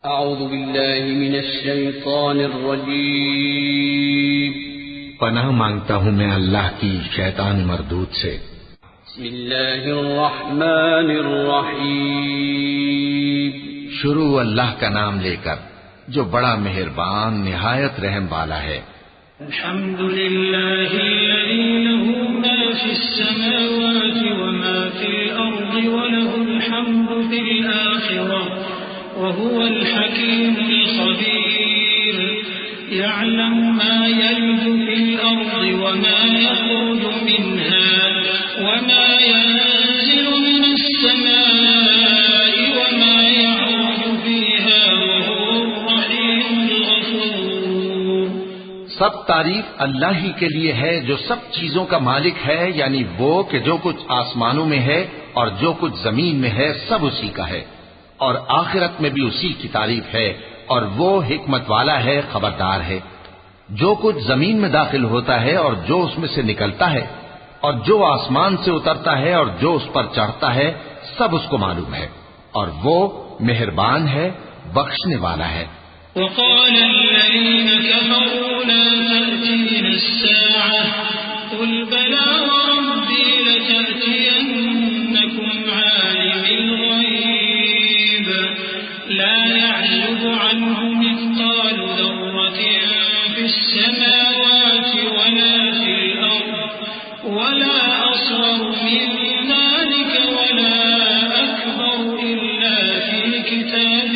अऊज़ु बिल्लाहि मिनश शैतानिर रजीम। पनाह मांगता हूँ मैं अल्लाह की शैतान मरदूद से। बिस्मिल्लाहिर रहमानिर रहीम। शुरू अल्लाह का नाम लेकर जो बड़ा मेहरबान निहायत रहम वाला है। अल्हम्दुलिल्लाहिल्लज़ी लहू मा फिस समावाति व मा फिल अर्ज़ि व लहुल हम्दु फिल आखिरह व हुवल हकीमुल खबीर। यअलमु मा यल्जु फिल अर्ज़ि व मा यख़रुजु मिन्हा व मा यंज़िलु मिनस समाइ व मा यअरूजु फ़ीहा व हुवर रहीमुल गफ़ूर। सब तारीफ अल्लाह ही के लिए है जो सब चीजों का मालिक है, यानी वो कि जो कुछ आसमानों में है और जो कुछ जमीन में है सब उसी का है, और आखिरत में भी उसी की तारीफ है, और वो हिकमत वाला है, खबरदार है। जो कुछ जमीन में दाखिल होता है और जो उसमें से निकलता है, और जो आसमान से उतरता है और जो उस पर चढ़ता है, सब उसको मालूम है, और वो मेहरबान है, बख्शने वाला है। وقال الذين كفروا لا تأتينا الساعة قل بلى وربي لتأتينكم عالم الغيب لا يعزب عنه مثقال ذرة في السماوات ولا في الأرض ولا أصغر من ذلك ولا أكبر إلا في كتاب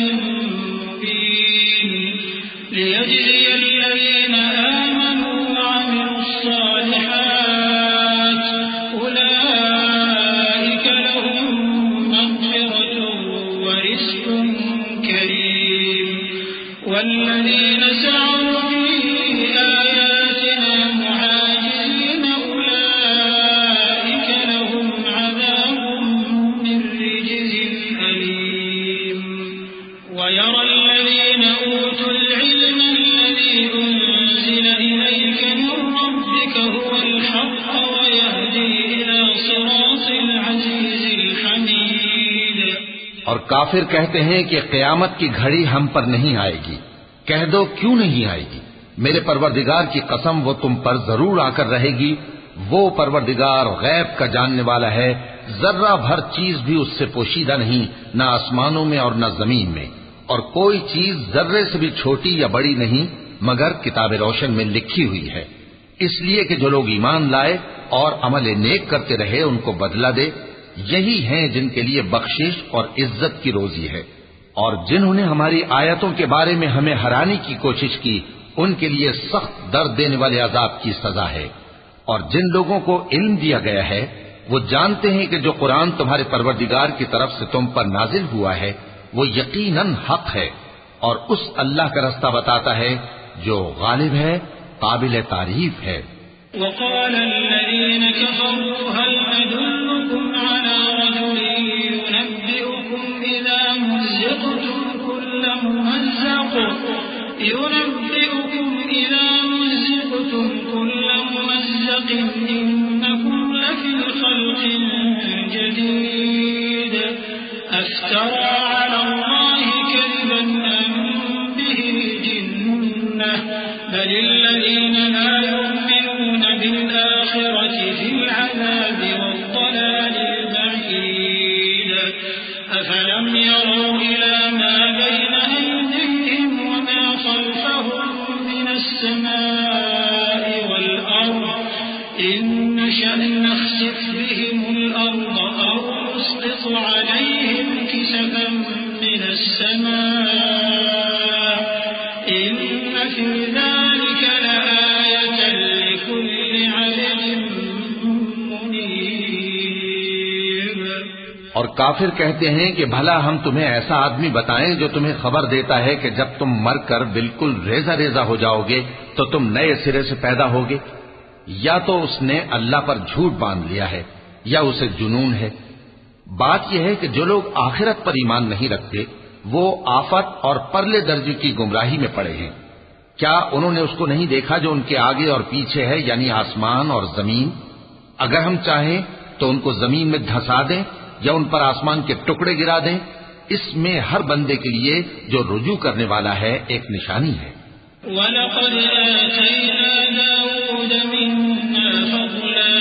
ليجزي الذين آمنوا وعملوا الصالحات أولئك لهم مغفرة ورزق كريم والذين سعوا في آياتنا معاجزين أولئك لهم عذاب من رجز أليم ويرى الذين أوتوا العلم الذي أنزل إليك من ربك هو الحق ويهدي إلى صراط العزيز الحميد। और काफिर कहते हैं कि क़यामत की घड़ी हम पर नहीं आएगी। कह दो क्यों नहीं आएगी, मेरे परवरदिगार की कसम वो तुम पर जरूर आकर रहेगी। वो परवरदिगार गैब का जानने वाला है, जर्रा भर चीज भी उससे पोशीदा नहीं, न आसमानों में और न जमीन में, और कोई चीज जर्रे से भी छोटी या बड़ी नहीं मगर किताब रोशन में लिखी हुई है। इसलिए कि जो लोग ईमान लाए और अमल नेक करते रहे उनको बदला दे, यही हैं जिनके लिए बख्शिश और इज्जत की रोजी है। और जिन्होंने हमारी आयतों के बारे में हमें हराने की कोशिश की, उनके लिए सख्त दर्द देने वाले अजाब की सजा है। और जिन लोगों को इल्म दिया गया है वो जानते हैं कि जो कुरान तुम्हारे परवरदिगार की तरफ से तुम पर नाजिल हुआ है वो यकीनन हक है, और उस अल्लाह का रास्ता बताता है जो गालिब है, काबिल तारीफ है। وقال الذين كفروا هل أدلكم على رجل ينبئكم إذا مزقتم كل ممزق إنكم لفي خلق جديد أفترى على الله كذبا أم به جنة بل الذين لا يؤمنون بالآخرة في العذاب والضلال البعيد أفلم يروا إلى ما بين أيديهم وما خلفهم من السماء والأرض إن نشأ نخسف بهم الأرض أو نسقط عليهم كسفا من السماء إن في ذلك لآية لكل عبد منيب। और काफिर कहते हैं कि भला हम तुम्हें ऐसा आदमी बताएं जो तुम्हें खबर देता है कि जब तुम मरकर बिल्कुल रेजा रेजा हो जाओगे तो तुम नए सिरे से पैदा होगे। या तो उसने अल्लाह पर झूठ बांध लिया है या उसे जुनून है। बात यह है कि जो लोग आखिरत पर ईमान नहीं रखते वो आफत और परले दर्जे की गुमराही में पड़े हैं। क्या उन्होंने उसको नहीं देखा जो उनके आगे और पीछे है, यानी आसमान और जमीन? अगर हम चाहें तो उनको जमीन में धंसा दें या उन पर आसमान के टुकड़े गिरा दें, इसमें हर बंदे के लिए जो रुजू करने वाला है एक निशानी है। वलक़द आतैना दाऊद मिन्ना फ़ज़ला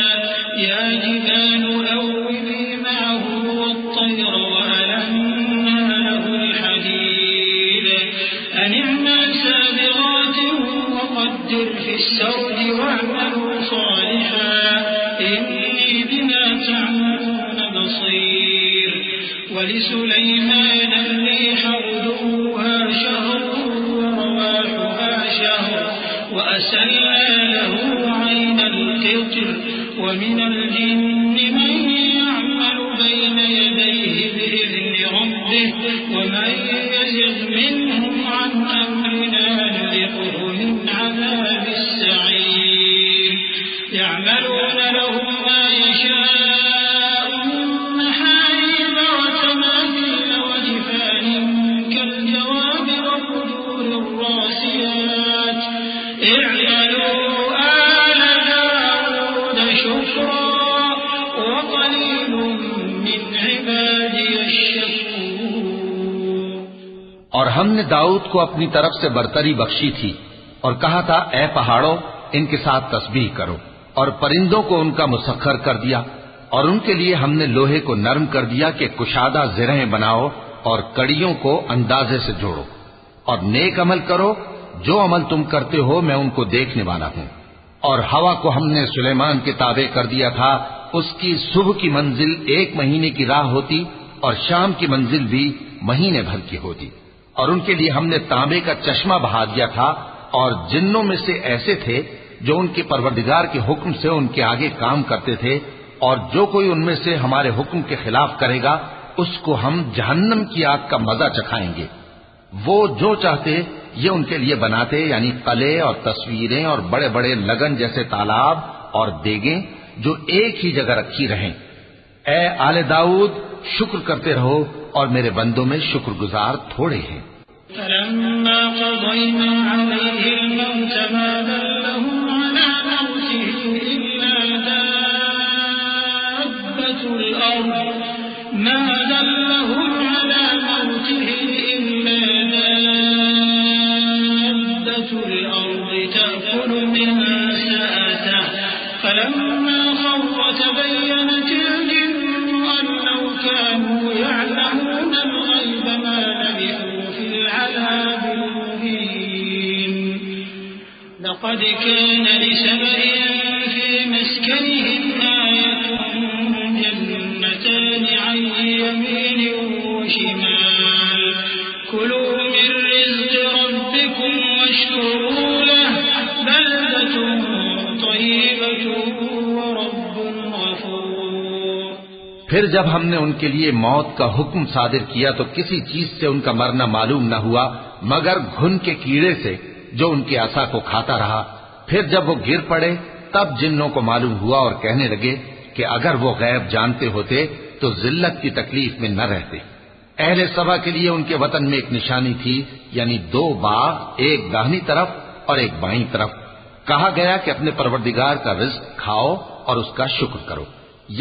या जिबालु अव्विबी मअहु वत्तय्र वअलन्ना लहुल हदीद अन इ'मल साबिग़ातिन वक़द्दिर फ़िस्सर्द वअ'मलू सालिहान इन्नी बिमा तअमलून बसीर वलिसुलैमान الريح غدوها شهر ورواحها شهر وأسلنا له عين القطر ومن الجن من يعمل بين يديه بإذن ربه ومن يزغ منهم عن أمرنا نذقه من عذاب السعير يعملون له ما يشاء من محاريب وتماثيل وجفان كالجواب وقدور الراسيات اعملوا آل داود شكرا وقليل من عبادي الشكور। और हमने दाऊद को अपनी तरफ से बरतरी बख्शी थी और कहा था, ए पहाड़ों, इनके साथ तस्बीह करो। और परिंदों को उनका मुसख्खर कर दिया और उनके लिए हमने लोहे को नरम कर दिया कि कुशादा ज़िरहें बनाओ और कड़ियों को अंदाजे से जोड़ो। और नेक अमल करो, जो अमल तुम करते हो मैं उनको देखने वाला हूं। और हवा को हमने सुलेमान के ताबे कर दिया था, उसकी सुबह की मंजिल 1 महीने की राह होती और शाम की मंजिल भी महीने भर की होती। और उनके लिए हमने तांबे का चश्मा बहा दिया था। और जिन्नों में से ऐसे थे जो उनके परवरदिगार के हुक्म से उनके आगे काम करते थे, और जो कोई उनमें से हमारे हुक्म के खिलाफ करेगा उसको हम जहन्नम की आग का मजा चखाएंगे। वो जो चाहते ये उनके लिए बनाते, यानी कले और तस्वीरें और बड़े बड़े लगन जैसे तालाब और देगें जो एक ही जगह रखी रहें। ए आले दाऊद, शुक्र करते रहो और मेरे बंदों में शुक्रगुजार थोड़े हैं। فلما قضينا عليه الموت ما دلهم على موته إلا دابة الأرض تأكل من سأته فلما خر تبينت الجن أن لو كانوا يعلمون الغيب ما لبثوا في العذاب المهين لقد كان لسبإ في مسكنهم آية جنتان عن يمين وشمال كلوا من رزق ربكم واشكروا له بلدة طيبة ورب غفور। फिर जब हमने उनके लिए मौत का हुक्म सादिर किया तो किसी चीज से उनका मरना मालूम न हुआ मगर घुन के कीड़े से जो उनके आसा को खाता रहा। फिर जब वो गिर पड़े तब जिन्नों को मालूम हुआ और कहने लगे कि अगर वो गैब जानते होते तो जिल्लत की तकलीफ में न रहते। अहले सबा के लिए उनके वतन में एक निशानी थी, यानी 2 बाग, एक दाहिनी तरफ और एक बाईं तरफ। कहा गया कि अपने परवरदिगार का रिज्क खाओ और उसका शुक्र करो।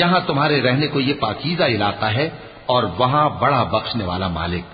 यहाँ तुम्हारे रहने को ये पाकीज़ा इलाका है और वहाँ बड़ा बख्शने वाला मालिक।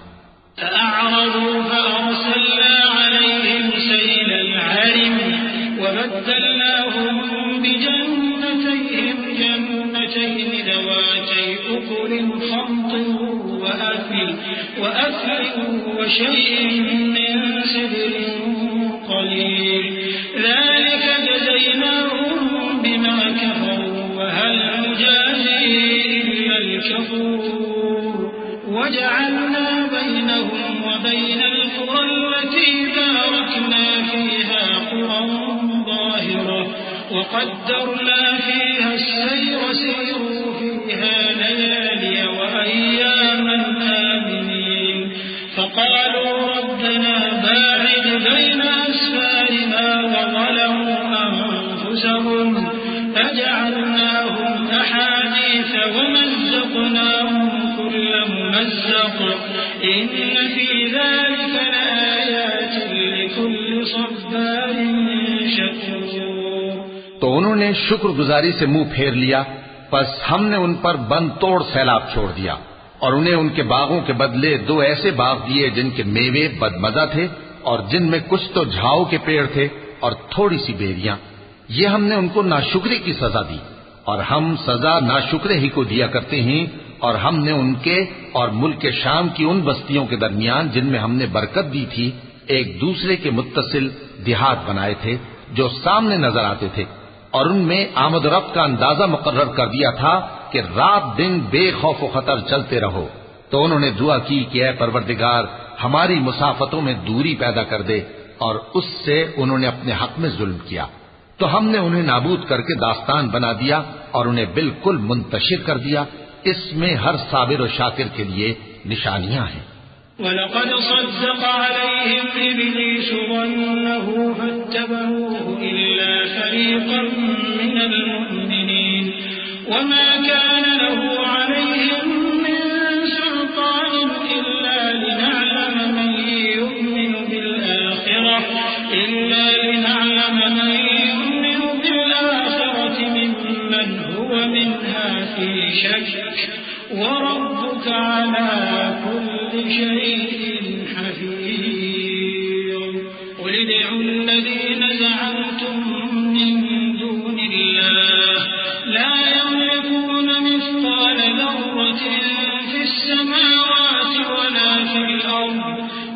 وجعلنا بينهم وبين القرى التي باركنا فيها قرى ظاهرة وقدرنا فيها السير سيروا فيها ليالي وأياما آمنين فقالوا ربنا باعد بين أسفارنا وظلموا أنفسهم فجعلناهم أحاديث ومزقناهم كل ممزق إن في ذلك لآيات لكل صبار شكور। तो उन्होंने शुक्रगुजारी से मुंह फेर लिया, बस हमने उन पर बंद तोड़ सैलाब छोड़ दिया और उन्हें उनके बागों के बदले 2 ऐसे बाग दिए जिनके मेवे बदमजा थे और जिनमें कुछ तो झाओ के पेड़ थे और थोड़ी सी बेरियां। ये हमने उनको नाशुक्री की सजा दी, और हम सजा नाशुक्रे ही को दिया करते हैं। और हमने उनके और मुल्क शाम की उन बस्तियों के दरमियान जिनमें हमने बरकत दी थी एक दूसरे के मुत्तसिल देहात बनाए थे जो सामने नजर आते थे, और उनमें आमद रफ्त का अंदाजा मुकर्रर कर दिया था कि रात दिन बेखौफ खतर चलते रहो। तो उन्होंने दुआ की कि ऐ परवरदिगार हमारी मुसाफतों में दूरी पैदा कर दे, और उससे उन्होंने अपने हक में जुल्म किया। तो हमने उन्हें नाबूद करके दास्तान बना दिया और उन्हें बिल्कुल मुंतशिर कर दिया। इसमें हर साबिर और शाकिर के लिए निशानियां हैं। वलक़द सद्दक़ अलैहिम इब्लीस ज़न्नहु फत्तबऊहु इल्ला फ़रीक़न मिनल मुअ्मिनीन वमा कान लहु अलैहिम मिन सुल्तानिन इल्ला लिनअलम मन युमिनु बिल आखिरति मिम्मन हुव मिन्हा फी शक्क वरब्बुका अला कुल्लि शैइन हफीज़। क़ुल उद'उ الذीन ज़अमतुम मिन दूनिल्लाह ला यमलिकून मिस्क़ाल ज़र्रतिन फ़िस्समावाति वला फ़िल अर्ज़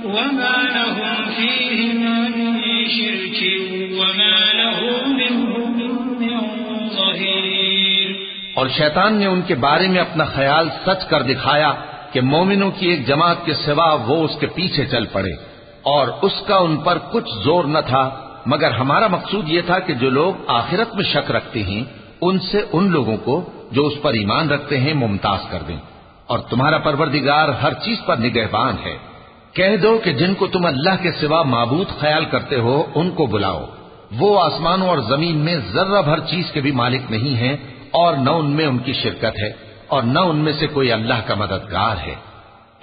वमा लहुम फ़ीहिमा मिन शिर्किन वमा लहु मिनहुम मिन ज़हीर। और शैतान ने उनके बारे में अपना ख्याल सच कर दिखाया कि मोमिनों की एक जमात के सिवा वो उसके पीछे चल पड़े, और उसका उन पर कुछ जोर न था, मगर हमारा मकसूद ये था कि जो लोग आखिरत में शक रखते हैं उनसे उन लोगों को जो उस पर ईमान रखते हैं मुमताज कर दें। और तुम्हारा परवरदिगार हर चीज पर निगहबान है। कह दो कि जिनको तुम अल्लाह के सिवा माबूद ख्याल करते हो उनको बुलाओ। वो आसमानों और जमीन में जर्रा भर चीज के भी मालिक नहीं है, और न उनमें उनकी शिरकत है, और न उनमें से कोई अल्लाह का मददगार है।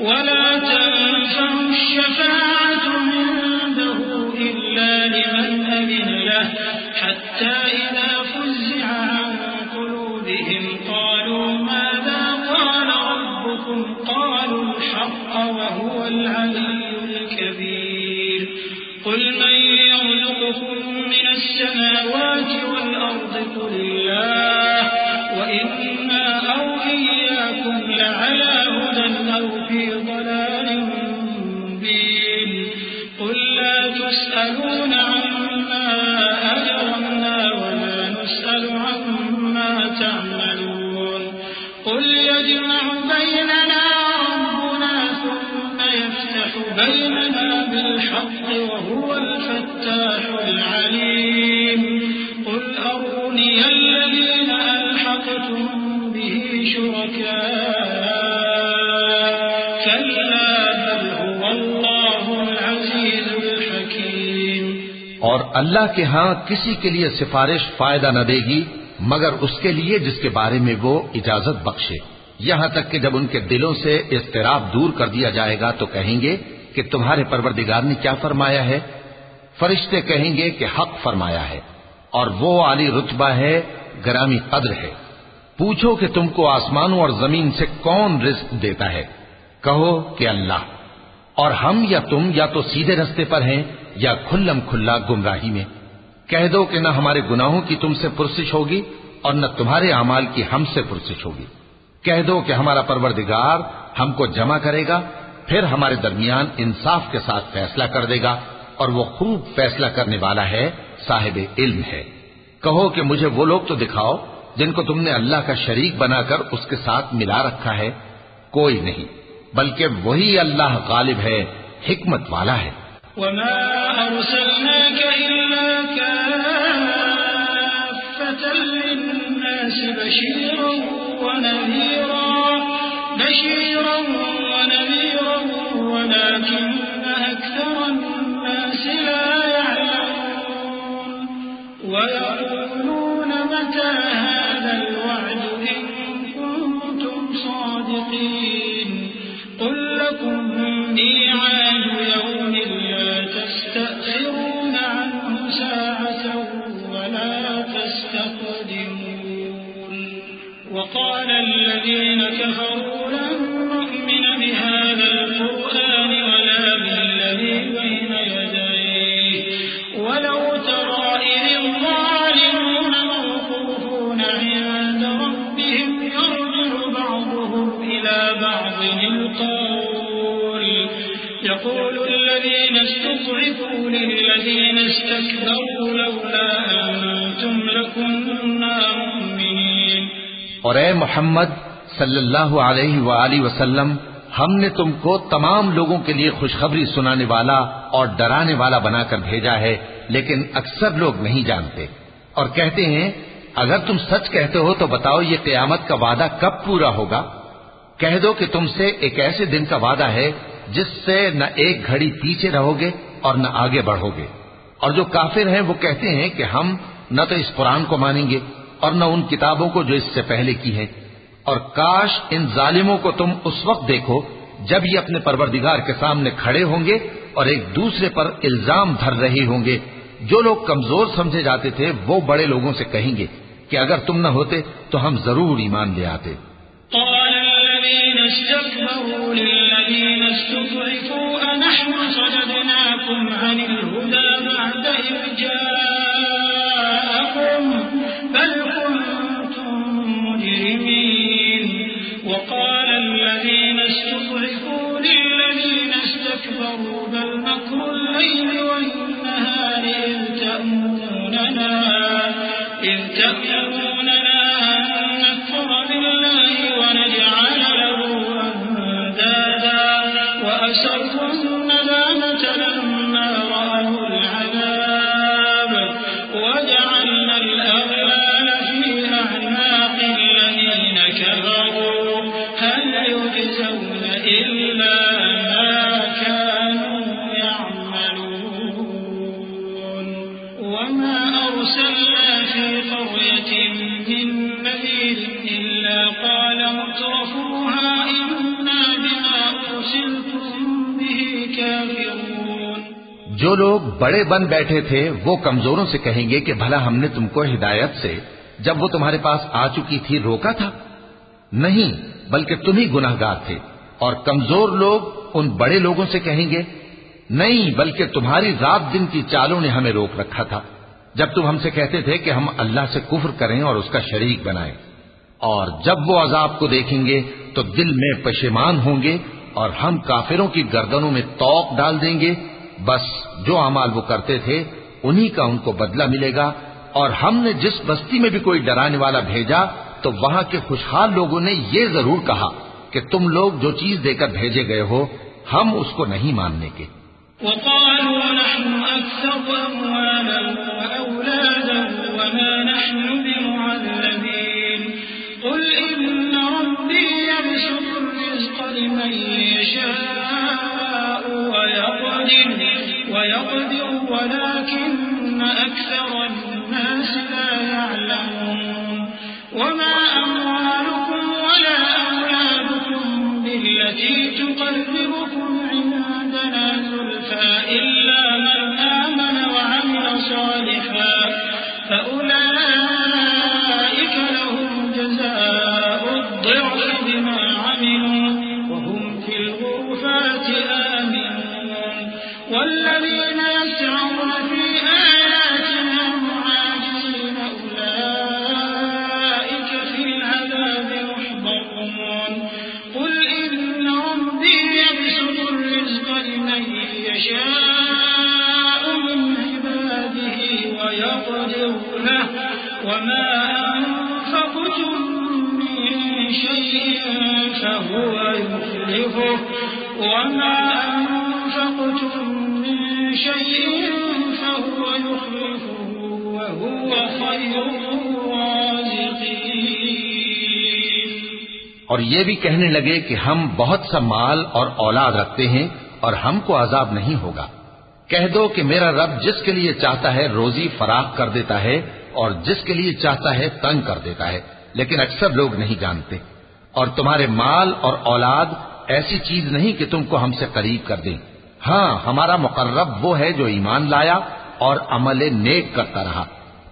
वला तंफउ शफाअतु इंदहु इल्ला लिमन अज़िन लहु हत्ता इज़ा फुज़िअ अन क़ुलूबिहिम क़ालू माज़ा क़ाल रब्बुकुम क़ालू अल-हक़्क़ व हुवल अलिय्युल कबीर। क़ुल मन यर्ज़ुक़ुकुम मिनस समावाति वल अर्ज़ि क़ुलिल्लाह व इन्ना औ इय्याकुम लअला हुदन औ फी ضلالin मुबीन। क़ुल ला तुस्अलून अम्मा अजरमना व ला नुस्अलु अम्मा तअमलून। क़ुल यजमअु बैनना रब्बुना थुम्मा यफ्तहु बैनना बिल-हक़्क़ि व हुवल फत्ताहुल अलीम। क़ुल अरूनी الذين ألحقتم به شركاء كلا بل هو الله العزيز الحكيم। और अल्लाह के हां किसी के लिए सिफारिश फायदा न देगी मगर उसके लिए जिसके बारे में वो इजाजत बख्शे, यहां तक कि जब उनके दिलों से इज़्तिराब दूर कर दिया जाएगा तो कहेंगे कि तुम्हारे परवरदिगार ने क्या फरमाया है। फरिश्ते कहेंगे कि हक फरमाया है, और वो आली रुतबा है, गरामी कद्र है। पूछो कि तुमको आसमानों और जमीन से कौन रिज़्क़ देता है, कहो कि अल्लाह। और हम या तुम या तो सीधे रास्ते पर हैं या खुल्लम खुल्ला गुमराही में। कह दो कि न हमारे गुनाहों की तुमसे पुरसिश होगी और न तुम्हारे अमाल की हमसे पुरसिश होगी। कह दो कि हमारा परवरदिगार हमको जमा करेगा, फिर हमारे दरमियान इंसाफ के साथ फैसला कर देगा, और वो खूब फैसला करने वाला है, साहिब इल्म है। कहो कि मुझे वो लोग तो दिखाओ जिनको तुमने अल्लाह का शरीक बनाकर उसके साथ मिला रखा है। कोई नहीं, बल्कि वही अल्लाह गालिब है, हिकमत वाला है। वमा अरसलनाक इल्ला काफ़्फ़तन लिन्नास बशीरन व नज़ीरा वलाकिन्न अक्सरन नास ला यअलमून वयक़ूलून मता हाज़ल वअदु इन कुंतुम सादिक़ीन। क़ुल लकुम मिइआदु यौमिन ला तस्तअख़िरून अन्हु साअतन वला तस्तक़दिमून। वक़ाल الذين كفروا لن يقول الذين استضعفوا للذين استكبروا لولا أنتم لكنا مؤمنين। और ए मोहम्मद सल्लल्लाहु अलैहि वआलिहि वसल्लम, हमने तुमको तमाम लोगों के लिए खुशखबरी सुनाने वाला और डराने वाला बनाकर भेजा है, लेकिन अक्सर लोग नहीं जानते और कहते हैं अगर तुम सच कहते हो तो बताओ ये क़यामत का वादा कब पूरा होगा। कह दो कि तुमसे एक ऐसे दिन का वादा है जिससे न एक घड़ी पीछे रहोगे और न आगे बढ़ोगे। और जो काफिर हैं वो कहते हैं कि हम न तो इस कुरान को मानेंगे और न उन किताबों को जो इससे पहले की है। और काश इन जालिमों को तुम उस वक्त देखो जब ये अपने परवरदिगार के सामने खड़े होंगे और एक दूसरे पर इल्जाम धर रहे होंगे। जो लोग कमजोर समझे जाते थे वो बड़े लोगों से कहेंगे कि अगर तुम न होते तो हम जरूर ईमान ले आते। जो लोग बड़े बन बैठे थे वो कमजोरों से कहेंगे कि भला हमने तुमको हिदायत से जब वो तुम्हारे पास आ चुकी थी रोका था? नहीं, बल्कि तुम ही गुनाहगार थे। और कमजोर लोग उन बड़े लोगों से कहेंगे नहीं, बल्कि तुम्हारी रात दिन की चालों ने हमें रोक रखा था जब तुम हमसे कहते थे कि हम अल्लाह से कुफ्र करें और उसका शरीक बनाएं। और जब वो अजाब को देखेंगे तो दिल में पशेमान होंगे और हम काफिरों की गर्दनों में तौक डाल देंगे। बस जो अमाल वो करते थे उन्हीं का उनको बदला मिलेगा। और हमने जिस बस्ती में भी कोई डराने वाला भेजा तो वहां के खुशहाल लोगों ने ये जरूर कहा कि तुम लोग जो चीज देकर भेजे गए हो हम उसको नहीं मानने के। और ये भी कहने लगे कि हम बहुत सा माल और औलाद रखते हैं और हमको अजाब नहीं होगा। कह दो कि मेरा रब जिसके लिए चाहता है रोजी फराख कर देता है और जिसके लिए चाहता है तंग कर देता है, लेकिन अक्सर लोग नहीं जानते। और तुम्हारे माल और औलाद ऐसी चीज नहीं कि तुमको हमसे करीब कर दें। हाँ, हमारा मुकर्रब वो है जो ईमान लाया और अमल नेक करता रहा।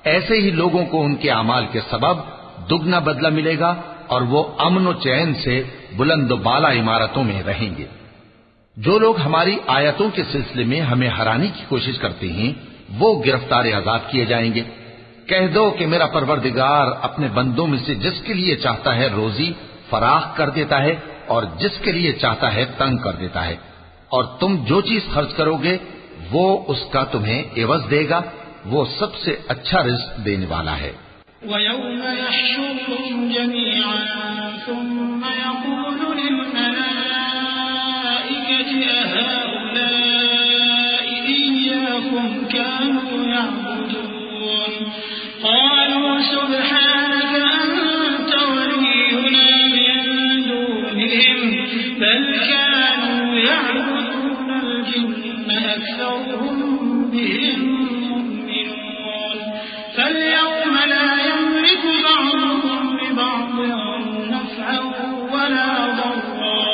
ऐसे ही लोगों को उनके अमाल के सबब दुगना बदला मिलेगा और वो अमन और चैन से बुलंद बाला इमारतों में रहेंगे। जो लोग हमारी आयतों के सिलसिले में हमें हराने की कोशिश करते हैं वो गिरफ्तार आजाद किए जाएंगे। कह दो कि मेरा परवरदिगार अपने बंदों में से जिसके लिए चाहता है रोजी फराख कर देता है और जिसके लिए चाहता है तंग कर देता है। और तुम जो चीज खर्च करोगे वो उसका तुम्हें एवज देगा, वो सबसे अच्छा रिज़्क़ देने वाला है। वयौम यहशुरुहुम जमीअन सुम्मा यक़ूलु लिल-मलाइकति अहाउलाइ इय्याकुम कानू यअबुदून क़ालू सुब्हानक अंत वलियुना मिन दूनिहिम बल कानू यअबुदून अल-जिन्न अक्सरुहुम बिहिम मुमिनून फल-यौम ला यमलिकु बअ्दुहुम लिबअ्दिन नफ़अन वला ضرا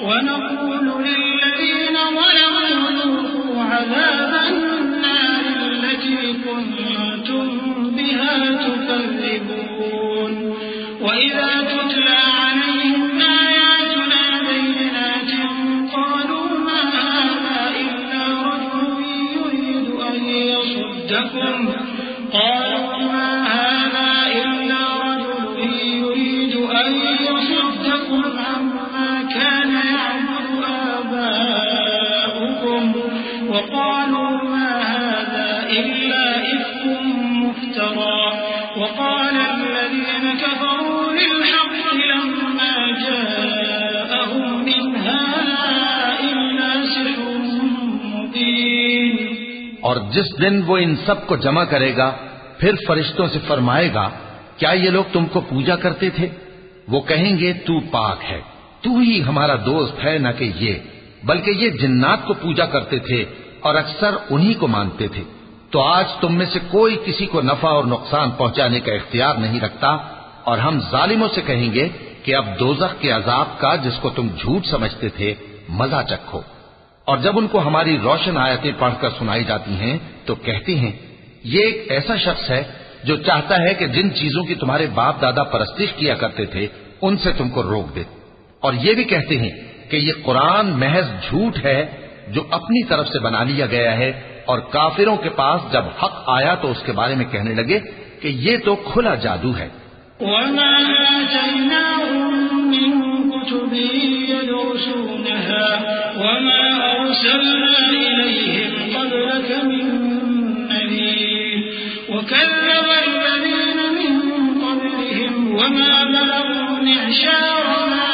ونقول للذين ظلموا ذوقوا عذاب النار التي كنتم بها تكذبون وإذا تتلى عليهم آياتنا بينات قالوا ما هذا إلا رجل يريد أن يصدكم عما كان يعبد آباؤكم وقالوا ما هذا إلا إفك مفترى وقال الذين كفروا للحق لما جاءهم إن هذا إلا سحر مبين। और जिस दिन वो इन सब को जमा करेगा फिर फरिश्तों से फरमाएगा, क्या ये लोग तुमको पूजा करते थे? वो कहेंगे तू पाक है, तू ही हमारा दोस्त है, न कि ये, बल्कि ये जिन्नात को पूजा करते थे और अक्सर उन्हीं को मानते थे। तो आज तुम में से कोई किसी को नफा और नुकसान पहुंचाने का इख्तियार नहीं रखता, और हम जालिमों से कहेंगे कि अब दोज़ख के अजाब का, जिसको तुम झूठ समझते थे, मजा चखो। और जब उनको हमारी रोशन आयतें पढ़कर सुनाई जाती हैं तो कहते हैं, ये एक ऐसा शख्स है जो चाहता है कि जिन चीजों की तुम्हारे बाप दादा परस्तिश किया करते थे उनसे तुमको रोक दे। और ये भी कहते हैं कि ये कुरान महज झूठ है जो अपनी तरफ से बना लिया गया है। और काफिरों के पास जब हक आया तो उसके बारे में कहने लगे कि ये तो खुला जादू है। وكذب الذين من قبلهم وما بلغوا معشار ما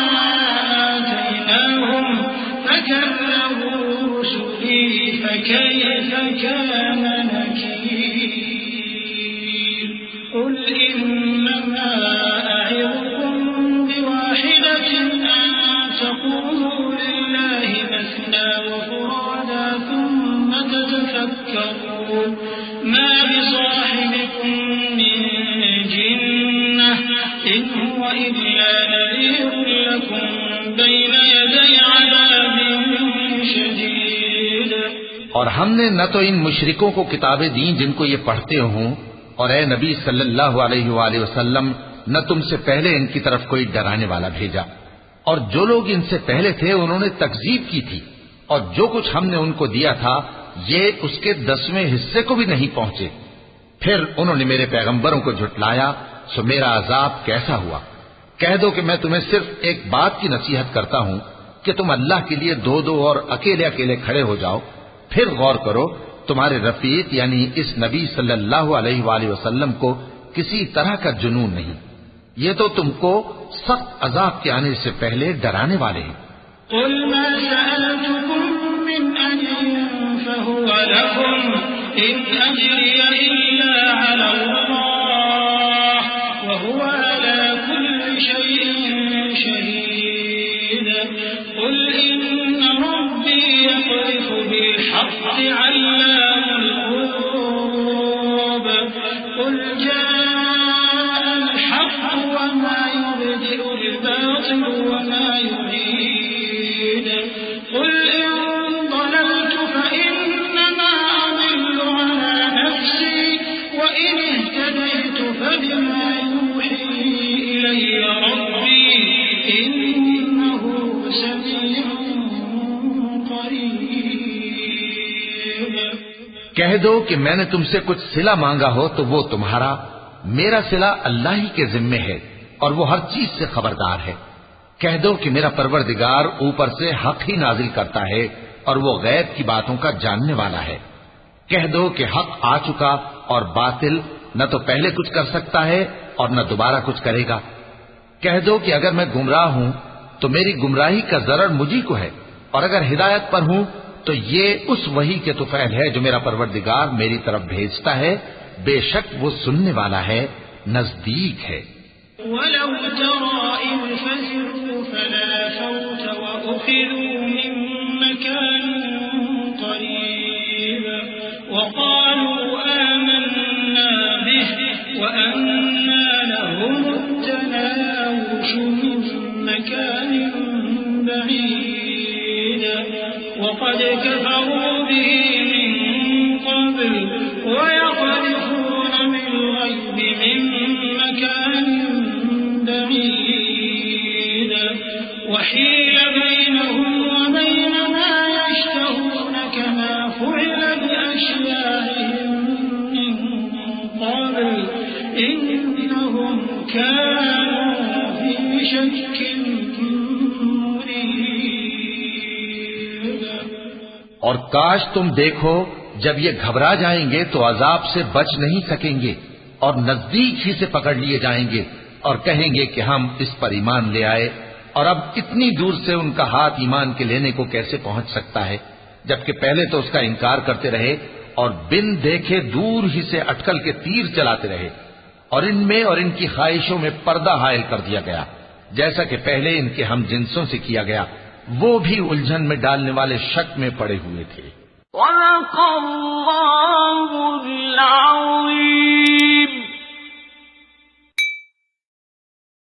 آتيناهم فكذبوا رسلي فكيف كان نكير قل إنما أعظكم بواحدة أن تقوموا لله مثنى وفرادا ثم تتفكروا ما بصاحبكم من جنة إن هو إلا نذير لكم بين يدي عذاب شديد। और हमने न तो इन मुशरिकों को किताबें दी जिनको ये पढ़ते हों, और ए नबी सल्लल्लाहु अलैहि वसल्लम न तुमसे पहले इनकी तरफ कोई डराने वाला भेजा, और जो लोग इनसे पहले थे उन्होंने तकजीब की थी, और जो कुछ हमने उनको दिया था ये उसके 10वें हिस्से को भी नहीं पहुंचे। फिर उन्होंने मेरे पैगंबरों को झुटलाया, सो मेरा अजाब कैसा हुआ। कह दो कि मैं तुम्हें सिर्फ एक बात की नसीहत करता हूं कि तुम अल्लाह के लिए दो दो और अकेले अकेले खड़े हो जाओ, फिर गौर करो तुम्हारे रफीक यानी इस नबी सल्लल्लाहु अलैहि वसल्लम को किसी तरह का जुनून नहीं, ये तो तुमको सख्त अजाब के आने से पहले डराने वाले हैं। فهو لكم إن أجري إلا على الله وهو على كل شيء شهيد قل إن ربي يقذف بالحق علام الغيوب قل جاء الحق وما يبدئ الباطل وما يعيد قل إن ضللت فإنما أضل على نفسي وإن اهتديت فبما يوحي إلي ربي إنه سميع قريب। कह दो कि मैंने तुमसे कुछ सिला मांगा हो तो वो तुम्हारा, मेरा सिला अल्लाह ही के जिम्मे है और वो हर चीज से खबरदार है। कह दो कि मेरा परवरदिगार ऊपर से हक ही नाजिल करता है और वो गैब की बातों का जानने वाला है। कह दो कि हक आ चुका और बातिल न तो पहले कुछ कर सकता है और न दोबारा कुछ करेगा। कह दो कि अगर मैं गुमराह हूं तो मेरी गुमराही का जरर मुझी को है, और अगर हिदायत पर हूं तो ये उस वही के तुफैल है जो मेरा परवरदिगार मेरी तरफ भेजता है। बेशक वो सुनने वाला है, नजदीक है। وقد كفروا به من قبل ويقذفون بالغيب من مكان بعيد وحيل بينهم وبين ما يشتهون كما فعل بأشياعهم من قبل إنهم كانوا في شك और काश तुम देखो जब ये घबरा जाएंगे तो अजाब से बच नहीं सकेंगे और नजदीक ही से पकड़ लिए जाएंगे और कहेंगे कि हम इस पर ईमान ले आए, और अब इतनी दूर से उनका हाथ ईमान के लेने को कैसे पहुंच सकता है, जबकि पहले तो उसका इनकार करते रहे और बिन देखे दूर ही से अटकल के तीर चलाते रहे, और इनमें और इनकी ख्वाहिशों में पर्दा हायल कर दिया गया, जैसा कि पहले इनके हम जिन्सों से किया गया। वो भी उलझन में डालने वाले शक में पड़े हुए थे।